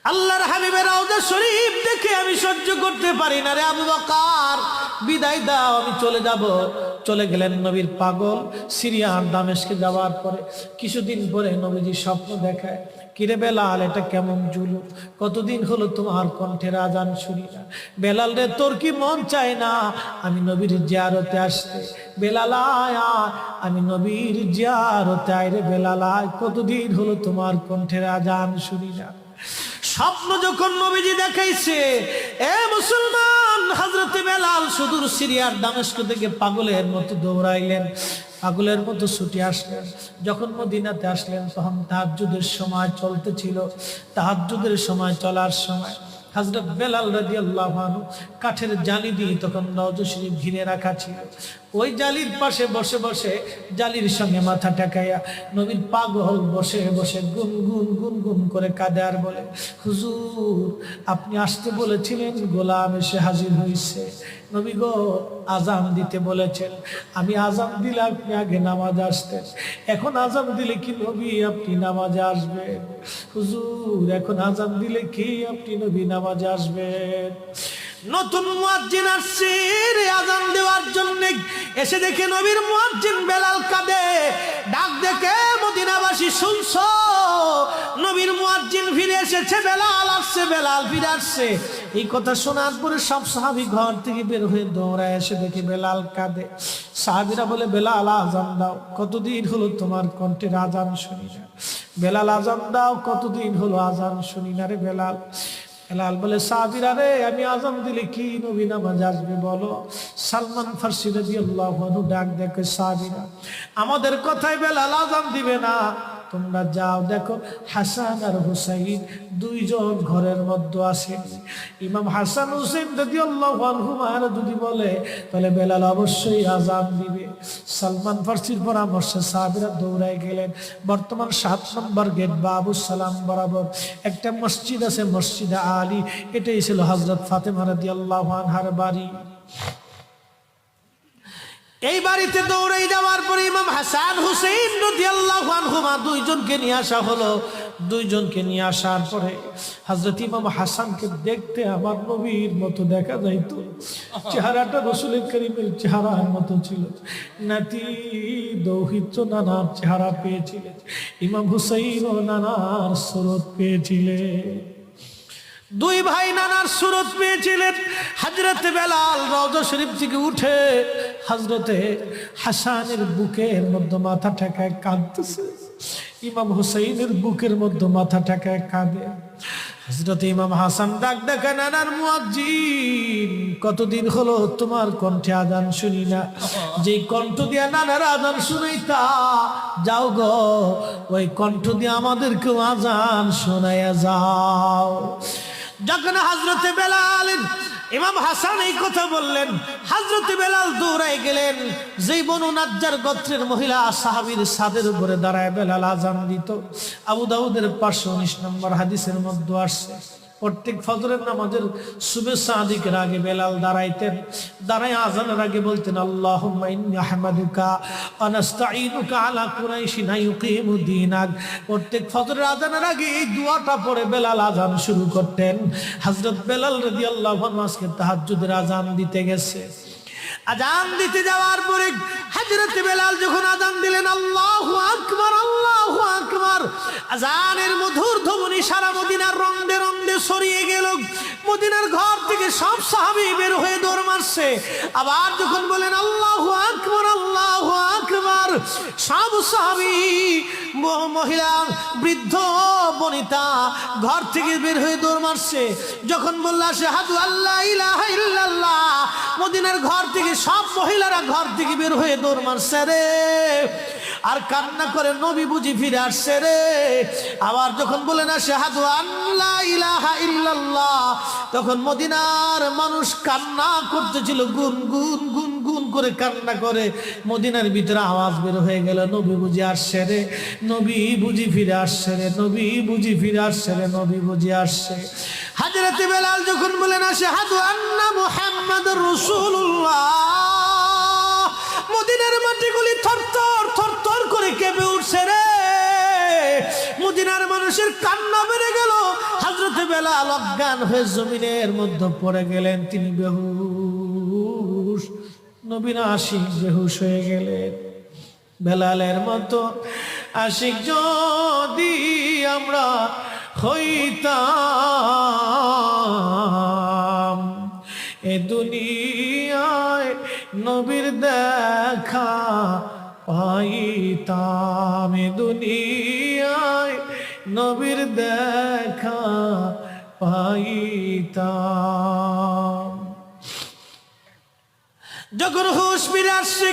আল্লাহর হাবিবের রওজা শরীফ দেখে আমি সহ্য করতে পারি না রে আবু বকর, বিদায় দাও, আমি চলে যাব। চলে গেলেন নবীর পাগল। সিরিয়ার দামেস্কে যাওয়ার পরে কিছুদিন পরে নবীজি স্বপ্ন দেখায়, কিরে বেলাল, এটা কেমন জুলুম, কতদিন হলো তোমার কণ্ঠের আজান শুনি না। বেলাল রে, তোর কি মন চায় না আমি নবীর জিয়ারতে আসতে? বেলাল আয় আয়, আমি নবীর জিয়ারতে আয় রে বেলাল আয়, কতদিন হলো তোমার কণ্ঠের আজান শুনি না। স্বপ্ন যখন নবীজি দেখাইছে, এ মুসলমান, হযরতে বেলাল সুদূর সিরিয়ার দামেস্ক থেকে পাগলের মতো দৌড়াইলেন, পাগলের মতো ছুটে আসলেন। যখন মদিনাতে আসলেন তখন তাহাজ্জুদের সময় চলতেছিল। তাহাজ্জুদের সময় চলার সময় হযরত বেলাল রাদিয়াল্লাহু আনহু কাঠের জালি দিয়ে তখন রওজা শরীফ ঘিরে রাখা ছিল। ওই জালির পাশে বসে বসে জালির সঙ্গে মাথা ঠেকাইয়া নবীর পাগল বসে বসে গুনগুন গুনগুন করে কাঁদে আর বলে, হুজুর, আপনি আসতে বলেছিলেন, গোলাম এসে হাজির হয়েছে। নবী গো, আজান দিতে বলেছেন, আমি আজান দিলে আপনি আগে নামাজ আসতেন, এখন আজান দিলে কি নবী আপনি নামাজে আসবেন? হুজুর, এখন আজান দিলে কি আপনি নবী নামাজে আসবেন? নতুন মুয়াজ্জিন আসছে আজান দেওয়ার জন্য, এসে দেখে নবীর মুয়াজ্জিন বেলাল কাঁদে। ডাক দেখে মদিনাবাসী শুনছো, নবীর মুয়াজ্জিন ফিরে এসেছে, বেলাল আসছে, বেলাল ফিরে আসছে। এই কথা শোনার পরে সব সাহাবী ঘর থেকে বের হয়ে দৌড়ায় এসে দেখে বেলাল কাঁদে। সাহাবীরা বলে, বেলাল আজান দাও, কতদিন হলো তোমার কণ্ঠের আজান শুনি না। বেলাল আজান দাও, কতদিন হলো আজান শুনি না রে বেলাল। বেলাল বলে, সাহাবীরা রে, আমি আজান দিলে কি নবী নামাজ আসবে বলো? সালমান ফারসি রাদিয়াল্লাহু আনহু ডাক দেখে, সাহাবীরা, আমাদের কথায় বেলাল আজান দিবে না, তোমরা যাও দেখো হাসান আর হুসাইন দুইজন ঘরের মধ্যে আছেন। ইমাম হাসান হুসাইন রাদিয়াল্লাহু আনহুমা যদি বলে তাহলে বেলাল অবশ্যই আজান দিবে। সালমান ফারসির পরামর্শে সাহাবীরা দৌড়ায় গেলেন। বর্তমান 7 নম্বর গেট বাবু সালাম বরাবর একটা মসজিদ আছে, মসজিদে আলী, এটাই ছিল হযরত ফাতেমা রাদিয়াল্লাহু আনহার বাড়ি। এই বাড়িতে দৌড়ে যাওয়ার পরে ইমাম হাসান হুসাইন রাদিয়াল্লাহু আনহুমা দুইজনকে নিয়ে আসা হলো। দুইজনকে নিয়ে আসার পরে হযরত ইমাম হাসানকে দেখতে আমার নবীর মতো দেখা যাইতো, চেহারাটা রাসূল করিমের চেহারার মতো ছিল। নাতি দৌহিত্র নানার চেহারা পেয়েছিলেন, ইমাম হুসাইন ও নানার সুরত পেয়েছিলেন। দুই ভাই নানার সুরত পেয়েছিলেন। হযরতে বেলাল রওজা শরীফ থেকে উঠে হযরতে হাসানের বুকের মধ্যে মাথা ঠেকায় কাঁদতেছে, ইমাম হুসাইনের বুকের মধ্যে মাথা ঠেকায় কাঁদে। হযরতে ইমাম হাসান ডাক ডাকা, নানার মুয়াজ্জিন, কতদিন হলো তোমার কণ্ঠে আজান শুনি না, যেই কণ্ঠ দিয়া নানার আজান শুনাইতা, যাও গো ওই কণ্ঠ দিয়ে আমাদেরকেও আজান শোনাইয়া যাও। যখন হযরতে বেলাল ইমাম হাসান এই কথা বললেন, হযরতে বেলাল দৌড়ায় গেলেন। যেই বনু নাজ্জার গোত্রের মহিলা সাহাবীর ছাদের উপরে দাঁড়ায় বেলাল আজান দিত। আবু দাউদের 519 নম্বর হাদিসের মধ্যে আসছে, প্রত্যেক ফজরের নামাজের শুভেচ্ছা আদিকের আগে বেলাল দাঁড়াইতেন। দাঁড়ায় আজানের আগে বলতেন, আল্লাহুম্মা ইন্নী আহমাদুকা ওয়া নাস্তাঈনুকা আলা কুরাইশিন ইউকিমু দীনাক। প্রত্যেক ফজরের আজানের আগে এই দোয়াটা পড়ে বেলাল আজান শুরু করতেন। হযরত বেলাল রাদিয়াল্লাহু আনহু আজকে তাহাজ্জুদের আজান দিতে গেছে। আজান দিতে যাওয়ার পরে হযরত বেলাল যখন আজান দিলেন, আল্লাহু আকবার, আল্লাহু আকবার, আজানের মধুর ধ্বনি সারা মদিনার রন্দে রন্দে ছড়িয়ে গেল। মদিনার ঘর থেকে সব সাহাবী বের হয়ে দৌড় মারছে। আবার যখন বলেন আল্লাহু আকবার, আল্লাহু আকবার, সব সাহাবী, মহিলা, বৃদ্ধ, বনিতা ঘর থেকে বের হয়ে দৌড় মারছে। যখন বলল আশহাদু আল্লা ইলাহা ইল্লাল্লাহ, মদিনার ঘর থেকে সব মহিলারা ঘর থেকে বের হয়ে দৌড় মারছে রে, আর কান্না করে, নবী বুঝি ফিরে আসছে রে। আবার যখন বলেন আশহাদু আল্লা ইলাহা ইল্লাল্লাহ, তখন মদিনার মানুষ কান্না করতেছিল, গুন গুন গুন গুন করে কান্না করে। মদিনার ভিতরে আওয়াজ বের হয়ে গেল, নবী বুঝি আসছে রে, নবী বুঝি ফিরে আসছে রে, নবী বুঝি ফিরে আসছে রে, নবী বুঝি আসছে। হযরতে বেলাল যখন বলেন আশহাদু আন্না মুহাম্মাদুর রাসূলুল্লাহ, মদিনার মাটিগুলি থরথর থরথর করে কেঁপে উঠছে রে। মদিনার মানুষের কান্না বেড়ে গেল। হযরতে বেলাল অজ্ঞান হয়ে জমিনের মধ্যে পড়ে গেলেন, তিনি বেহুশ। নবীর আশিক বেহুশ হয়ে গেলেন। বেলালের মতো আশিক যদি আমরা হইতাম, এ দুনিয়ায় নবীর দেখা পাইতাম, এ দুনিয়ায় নবীর দেখা পাইতাম। যখন হুঁশ ফিরে আসছে,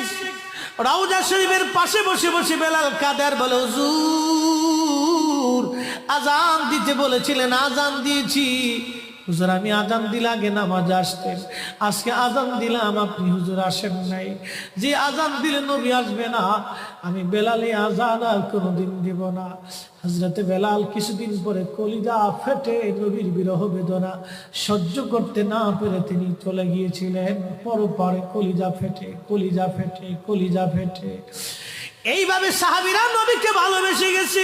রওজা শরীফের পাশে বসে বসে বেলাল কাদের বলে, হুজুর আজান দিতে বলেছিলেন, আজান দিয়েছি। হুজুর আমি আজান দিলে আগে নামাজ আসতেন, আজকে আজান দিলাম আপনি হুজুর আসেন নাই। যে আজান দিলে নবী আসবে না, আমি বেলালে আজান আর কোনোদিন দিব না। হযরতে বেলাল কিছুদিন পরে কলিজা ফেটে, নবীর বিরহ বেদনা সহ্য করতে না পেরে তিনি চলে গিয়েছিলেন পরপারে। কলিজা ফেটে, কলিজা ফেটে, কলিজা ফেটে। এইভাবে সাহাবীরা নবীকে ভালোবেসে গেছে।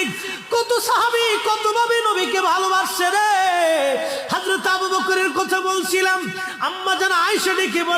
কত সাহাবী কতভাবে নবীকে ভালোবাসছে রে। হযরত আবু বকরের কথা বলছিলাম, আম্মা জান আয়েশা ডেকে বলে,